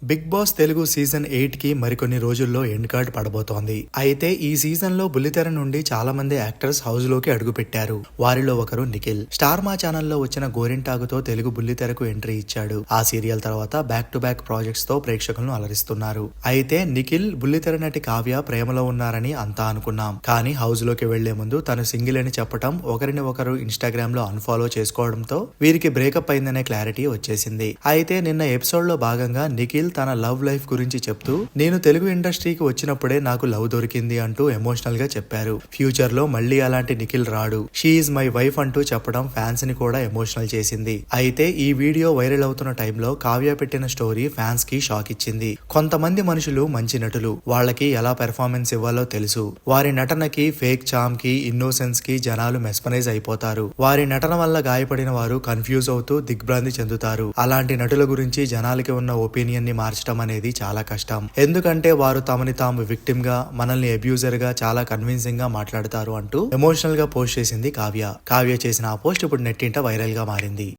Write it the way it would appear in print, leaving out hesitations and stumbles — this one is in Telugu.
బిగ్ బాస్ తెలుగు సీజన్ 8 కి మరికొన్ని రోజుల్లో ఎండ్ కార్డ్ పడబోతోంది. అయితే ఈ సీజన్ లో బుల్లితెర నుండి చాలా మంది యాక్టర్స్ హౌస్ లోకి అడుగుపెట్టారు. వారిలో ఒకరు నిఖిల్. స్టార్ మా ఛానల్లో వచ్చిన గోరింటాకుతో తెలుగు బుల్లితెరకు ఎంట్రీ ఇచ్చాడు. ఆ సీరియల్ తర్వాత బ్యాక్ టు బ్యాక్ ప్రాజెక్ట్స్ తో ప్రేక్షకులను అలరిస్తున్నారు. అయితే నిఖిల్ బుల్లితెర నటి కావ్య ప్రేమలో ఉన్నారని అంతా అనుకున్నాం. కానీ హౌస్ లోకి వెళ్లే ముందు తను సింగిల్ అని చెప్పడం, ఒకరిని ఒకరు ఇన్స్టాగ్రామ్ లో అన్ఫాలో చేసుకోవడంతో వీరికి బ్రేకప్ అయిందనే క్లారిటీ వచ్చేసింది. అయితే నిన్న ఎపిసోడ్ లో భాగంగా నిఖిల్ తన లవ్ లైఫ్ గురించి చెప్తూ, నేను తెలుగు ఇండస్ట్రీకి వచ్చినప్పుడే నాకు లవ్ దొరికింది అంటూ ఎమోషనల్ గా చెప్పారు. ఫ్యూచర్ లో మళ్ళీ అలాంటి నిఖిల్ రాడు, షీ ఈజ్ మై వైఫ్ అంటూ చెప్పడం ఫ్యాన్స్ ని కూడా ఎమోషనల్ చేసింది. అయితే ఈ వీడియో వైరల్ అవుతున్న టైంలో కావ్య పెట్టిన స్టోరీ ఫ్యాన్స్ కి షాక్ ఇచ్చింది. కొంతమంది మనుషులు మంచి నటులు, వాళ్ళకి ఎలా పెర్ఫార్మెన్స్ ఇవ్వాలో తెలుసు. వారి నటనకి, ఫేక్ చామ్ కి, ఇన్నోసెన్స్ కి జనాలు మెస్మరైజ్ అయిపోతారు. వారి నటన వల్ల గాయపడిన వారు కన్ఫ్యూజ్ అవుతూ దిగ్భ్రాంతి చెందుతారు. అలాంటి నటుల గురించి జనాలకి ఉన్న ఒపీనియన్ ని మార్చడం అనేది చాలా కష్టం. ఎందుకంటే వారు తమని తాము విక్టిమ్ గా, మనల్ని అబ్యూజర్ గా చాలా కన్విన్సింగ్ గా మాట్లాడతారు అంటూ ఎమోషనల్ గా పోస్ట్ చేసింది కావ్య. కావ్య చేసిన ఆ పోస్ట్ ఇప్పుడు నెట్టింట వైరల్ గా మారింది.